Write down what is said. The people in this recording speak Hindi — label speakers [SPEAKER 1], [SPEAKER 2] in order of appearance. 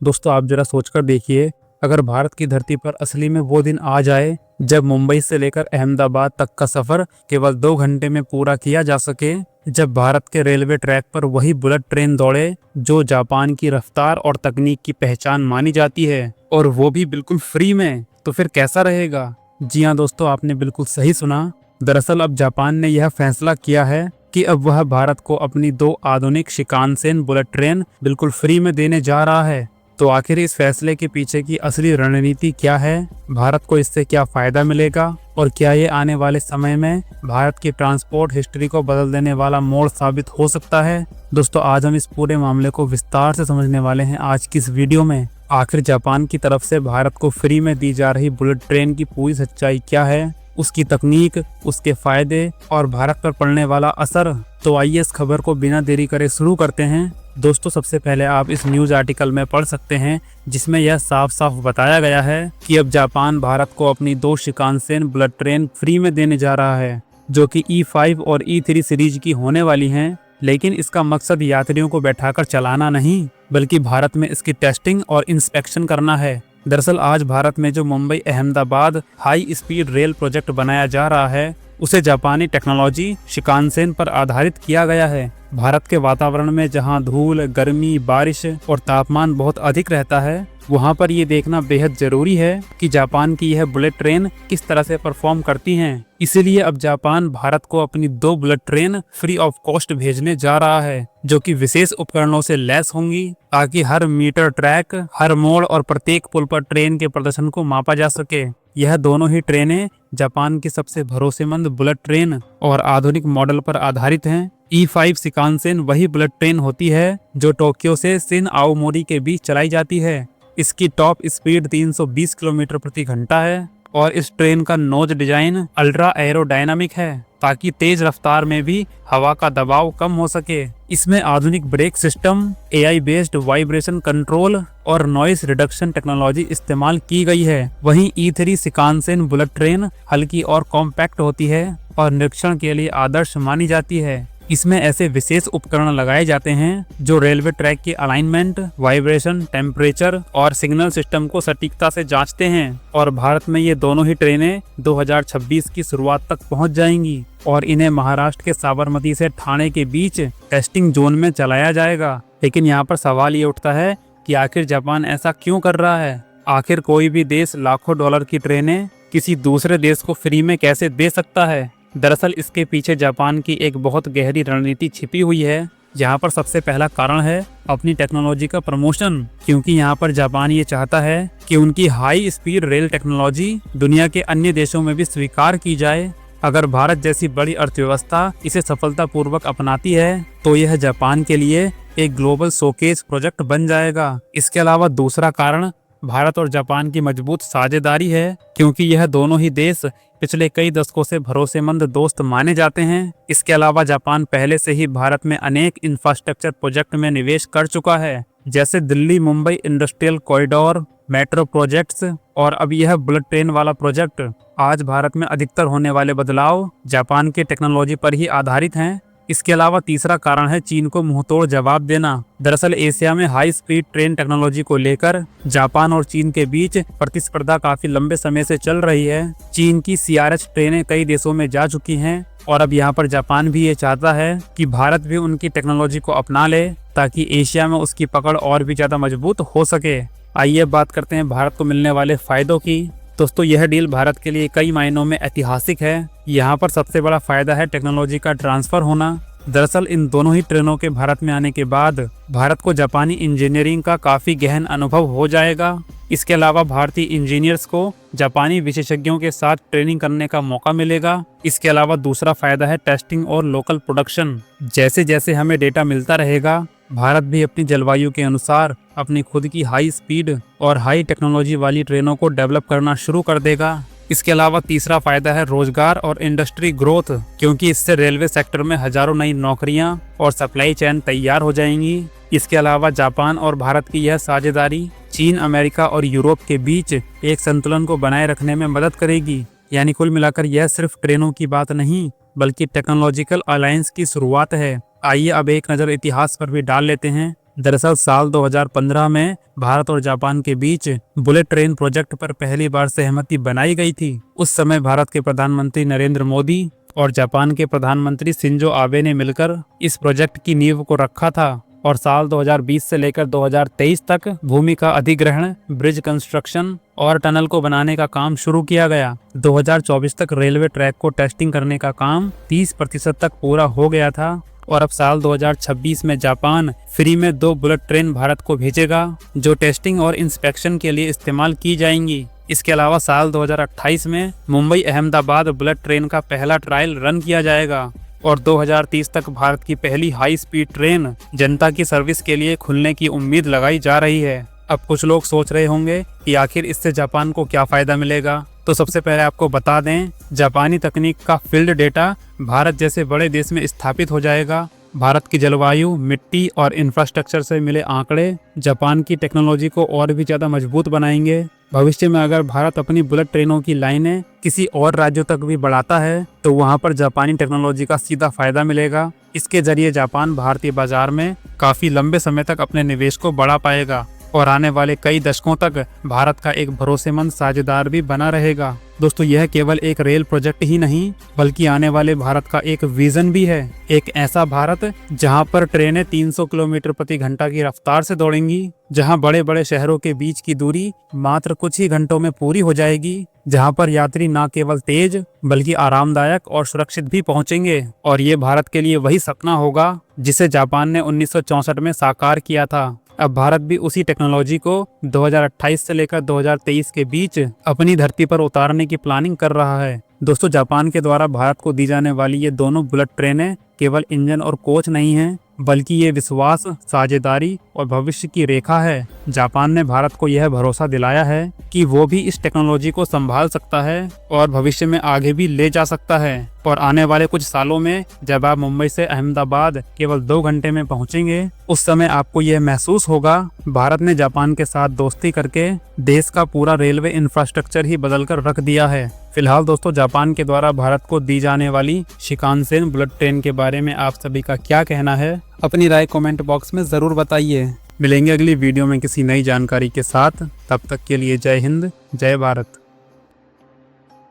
[SPEAKER 1] दोस्तों आप जरा सोचकर देखिए, अगर भारत की धरती पर असली में वो दिन आ जाए जब मुंबई से लेकर अहमदाबाद तक का सफर केवल 2 घंटे में पूरा किया जा सके, जब भारत के रेलवे ट्रैक पर वही बुलेट ट्रेन दौड़े जो जापान की रफ्तार और तकनीक की पहचान मानी जाती है, और वो भी बिल्कुल फ्री में, तो फिर कैसा रहेगा। जी हाँ दोस्तों, आपने बिल्कुल सही सुना। दरअसल अब जापान ने यह फैसला किया है कि अब वह भारत को अपनी 2 आधुनिक शिकानसेन बुलेट ट्रेन बिल्कुल फ्री में देने जा रहा है। तो आखिर इस फैसले के पीछे की असली रणनीति क्या है, भारत को इससे क्या फायदा मिलेगा, और क्या ये आने वाले समय में भारत की ट्रांसपोर्ट हिस्ट्री को बदल देने वाला मोड़ साबित हो सकता है। दोस्तों आज हम इस पूरे मामले को विस्तार से समझने वाले हैं आज की इस वीडियो में। आखिर जापान की तरफ से भारत को फ्री में दी जा रही बुलेट ट्रेन की पूरी सच्चाई क्या है, उसकी तकनीक, उसके फायदे और भारत पर पड़ने वाला असर। तो आइए इस खबर को बिना देरी करे शुरू करते हैं। दोस्तों सबसे पहले आप इस न्यूज आर्टिकल में पढ़ सकते हैं जिसमें यह साफ साफ बताया गया है कि अब जापान भारत को अपनी 2 शिकानसेन बुलेट ट्रेन फ्री में देने जा रहा है, जो कि E5 और E3 सीरीज की होने वाली हैं। लेकिन इसका मकसद यात्रियों को बैठाकर चलाना नहीं, बल्कि भारत में इसकी टेस्टिंग और इंस्पेक्शन करना है। दरअसल आज भारत में जो Mumbai Ahmedabad high speed rail project बनाया जा रहा है, उसे जापानी टेक्नोलॉजी शिकानसेन पर आधारित किया गया है। भारत के वातावरण में जहां धूल, गर्मी, बारिश और तापमान बहुत अधिक रहता है, वहां पर ये देखना बेहद जरूरी है कि जापान की यह बुलेट ट्रेन किस तरह से परफॉर्म करती हैं। इसीलिए अब जापान भारत को अपनी 2 bullet train free of cost भेजने जा रहा है, जो कि विशेष उपकरणों से लैस होंगी, ताकि हर मीटर ट्रैक, हर मोड़ और प्रत्येक पुल पर ट्रेन के प्रदर्शन को मापा जा सके। यह दोनों ही ट्रेनें जापान की सबसे भरोसेमंद बुलेट ट्रेन और आधुनिक मॉडल पर आधारित हैं। E5 शिकानसेन वही बुलेट ट्रेन होती है जो टोक्यो से शिन आओमोरी के बीच चलाई जाती है। इसकी टॉप स्पीड 320 किलोमीटर प्रति घंटा है और इस ट्रेन का नोज डिजाइन अल्ट्रा एरोडायनामिक है, ताकि तेज रफ्तार में भी हवा का दबाव कम हो सके। इसमें आधुनिक brake system, AI based vibration control और नॉइस रिडक्शन टेक्नोलॉजी इस्तेमाल की गई है। वहीं E3 शिकानसेन बुलेट ट्रेन हल्की और कॉम्पैक्ट होती है और निरीक्षण के लिए आदर्श मानी जाती है। इसमें ऐसे विशेष उपकरण लगाए जाते हैं जो रेलवे ट्रैक की अलाइनमेंट, वाइब्रेशन, टेम्परेचर और सिग्नल सिस्टम को सटीकता से जांचते हैं। और भारत में ये दोनों ही ट्रेनें 2026 की शुरुआत तक पहुंच जाएंगी और इन्हें महाराष्ट्र के साबरमती से ठाणे के बीच टेस्टिंग जोन में चलाया जाएगा। लेकिन यहाँ पर सवाल ये उठता है कि आखिर जापान ऐसा क्यों कर रहा है। आखिर कोई भी देश लाखों डॉलर की ट्रेनें किसी दूसरे देश को फ्री में कैसे दे सकता है। दरअसल इसके पीछे जापान की एक बहुत गहरी रणनीति छिपी हुई है, जहां पर सबसे पहला कारण है अपनी टेक्नोलॉजी का प्रमोशन। क्योंकि यहां पर जापान ये चाहता है कि उनकी हाई स्पीड रेल टेक्नोलॉजी दुनिया के अन्य देशों में भी स्वीकार की जाए। अगर भारत जैसी बड़ी अर्थव्यवस्था इसे सफलतापूर्वक अपनाती है तो यह जापान के लिए एक ग्लोबल शोकेस प्रोजेक्ट बन जाएगा। इसके अलावा दूसरा कारण भारत और जापान की मजबूत साझेदारी है, क्योंकि यह दोनों ही देश पिछले कई दशकों से भरोसेमंद दोस्त माने जाते हैं। इसके अलावा जापान पहले से ही भारत में अनेक इंफ्रास्ट्रक्चर प्रोजेक्ट में निवेश कर चुका है, जैसे Delhi Mumbai industrial corridor, metro projects और अब यह बुलेट ट्रेन वाला प्रोजेक्ट। आज भारत में अधिकतर होने वाले बदलाव जापान के टेक्नोलॉजी पर ही आधारित हैं। इसके अलावा तीसरा कारण है चीन को मुंहतोड़ जवाब देना। दरअसल एशिया में हाई स्पीड ट्रेन टेक्नोलॉजी को लेकर जापान और चीन के बीच प्रतिस्पर्धा काफी लंबे समय से चल रही है। चीन की CRH ट्रेनें कई देशों में जा चुकी हैं और अब यहाँ पर जापान भी ये चाहता है कि भारत भी उनकी टेक्नोलॉजी को अपना ले, ताकि एशिया में उसकी पकड़ और भी ज्यादा मजबूत हो सके। आइए बात करते हैं भारत को मिलने वाले फायदों की। दोस्तों यह डील भारत के लिए कई मायनों में ऐतिहासिक है। यहाँ पर सबसे बड़ा फायदा है टेक्नोलॉजी का ट्रांसफर होना। दरअसल इन दोनों ही ट्रेनों के भारत में आने के बाद भारत को जापानी इंजीनियरिंग का काफी गहन अनुभव हो जाएगा। इसके अलावा भारतीय इंजीनियर्स को जापानी विशेषज्ञों के साथ ट्रेनिंग करने का मौका मिलेगा। इसके अलावा दूसरा फायदा है टेस्टिंग और लोकल प्रोडक्शन। जैसे जैसे हमें डेटा मिलता रहेगा, भारत भी अपनी जलवायु के अनुसार अपनी खुद की हाई स्पीड और हाई टेक्नोलॉजी वाली ट्रेनों को डेवलप करना शुरू कर देगा। इसके अलावा तीसरा फायदा है रोजगार और इंडस्ट्री ग्रोथ, क्योंकि इससे रेलवे सेक्टर में हजारों नई नौकरियां और सप्लाई चेन तैयार हो जाएंगी। इसके अलावा जापान और भारत की यह साझेदारी चीन, अमेरिका और यूरोप के बीच एक संतुलन को बनाए रखने में मदद करेगी। यानी कुल मिलाकर यह सिर्फ ट्रेनों की बात नहीं, बल्कि टेक्नोलॉजिकल अलायंस की शुरुआत है। आइए अब एक नज़र इतिहास पर भी डाल लेते हैं। दरअसल साल 2015 में भारत और जापान के बीच बुलेट ट्रेन प्रोजेक्ट पर पहली बार सहमति बनाई गई थी। उस समय भारत के प्रधानमंत्री नरेंद्र मोदी और जापान के प्रधानमंत्री शिंजो आबे ने मिलकर इस प्रोजेक्ट की नींव को रखा था और साल 2020 से लेकर 2023 तक भूमि का अधिग्रहण, ब्रिज कंस्ट्रक्शन और टनल को बनाने का काम शुरू किया गया। 2024 तक रेलवे ट्रैक को टेस्टिंग करने का काम 30% तक पूरा हो गया था और अब साल 2026 में जापान फ्री में 2 बुलेट ट्रेन भारत को भेजेगा जो टेस्टिंग और इंस्पेक्शन के लिए इस्तेमाल की जाएंगी। इसके अलावा साल 2028 में मुंबई अहमदाबाद बुलेट ट्रेन का पहला ट्रायल रन किया जाएगा और 2030 तक भारत की पहली हाई स्पीड ट्रेन जनता की सर्विस के लिए खुलने की उम्मीद लगाई जा रही है। अब कुछ लोग सोच रहे होंगे कि आखिर इससे जापान को क्या फायदा मिलेगा। तो सबसे पहले आपको बता दें, जापानी तकनीक का फील्ड डेटा भारत जैसे बड़े देश में स्थापित हो जाएगा। भारत की जलवायु, मिट्टी और इंफ्रास्ट्रक्चर से मिले आंकड़े जापान की टेक्नोलॉजी को और भी ज़्यादा मजबूत बनाएंगे। भविष्य में अगर भारत अपनी बुलेट ट्रेनों की लाइनें किसी और राज्यों तक भी बढ़ाता है तो वहां पर जापानी टेक्नोलॉजी का सीधा फायदा मिलेगा। इसके जरिए जापान भारतीय बाजार में काफ़ी लंबे समय तक अपने निवेश को बढ़ा पाएगा और आने वाले कई दशकों तक भारत का एक भरोसेमंद साझेदार भी बना रहेगा। दोस्तों, यह केवल एक रेल प्रोजेक्ट ही नहीं बल्कि आने वाले भारत का एक विजन भी है। एक ऐसा भारत जहां पर ट्रेनें 300 किलोमीटर प्रति घंटा की रफ्तार से दौड़ेंगी, जहां बड़े बड़े शहरों के बीच की दूरी मात्र कुछ ही घंटों में पूरी हो जाएगी, जहां पर यात्री न केवल तेज बल्कि आरामदायक और सुरक्षित भी पहुंचेंगे। और ये भारत के लिए वही सपना होगा जिसे जापान ने 1964 में साकार किया था। अब भारत भी उसी टेक्नोलॉजी को 2028 से लेकर 2023 के बीच अपनी धरती पर उतारने की प्लानिंग कर रहा है। दोस्तों, जापान के द्वारा भारत को दी जाने वाली ये दोनों बुलेट ट्रेनें केवल इंजन और कोच नहीं हैं, बल्कि ये विश्वास, साझेदारी और भविष्य की रेखा है। जापान ने भारत को यह भरोसा दिलाया है कि वो भी इस टेक्नोलॉजी को संभाल सकता है और भविष्य में आगे भी ले जा सकता है। और आने वाले कुछ सालों में जब आप मुंबई से अहमदाबाद केवल 2 घंटे में पहुंचेंगे, उस समय आपको यह महसूस होगा भारत ने जापान के साथ दोस्ती करके देश का पूरा रेलवे इंफ्रास्ट्रक्चर ही बदल कर रख दिया है। फिलहाल दोस्तों, जापान के द्वारा भारत को दी जाने वाली शिकानसेन बुलेट ट्रेन के बारे में आप सभी का क्या कहना है? अपनी राय कमेंट बॉक्स में जरूर बताइए। मिलेंगे अगली वीडियो में किसी नई जानकारी के साथ। तब तक के लिए जय हिंद, जय भारत।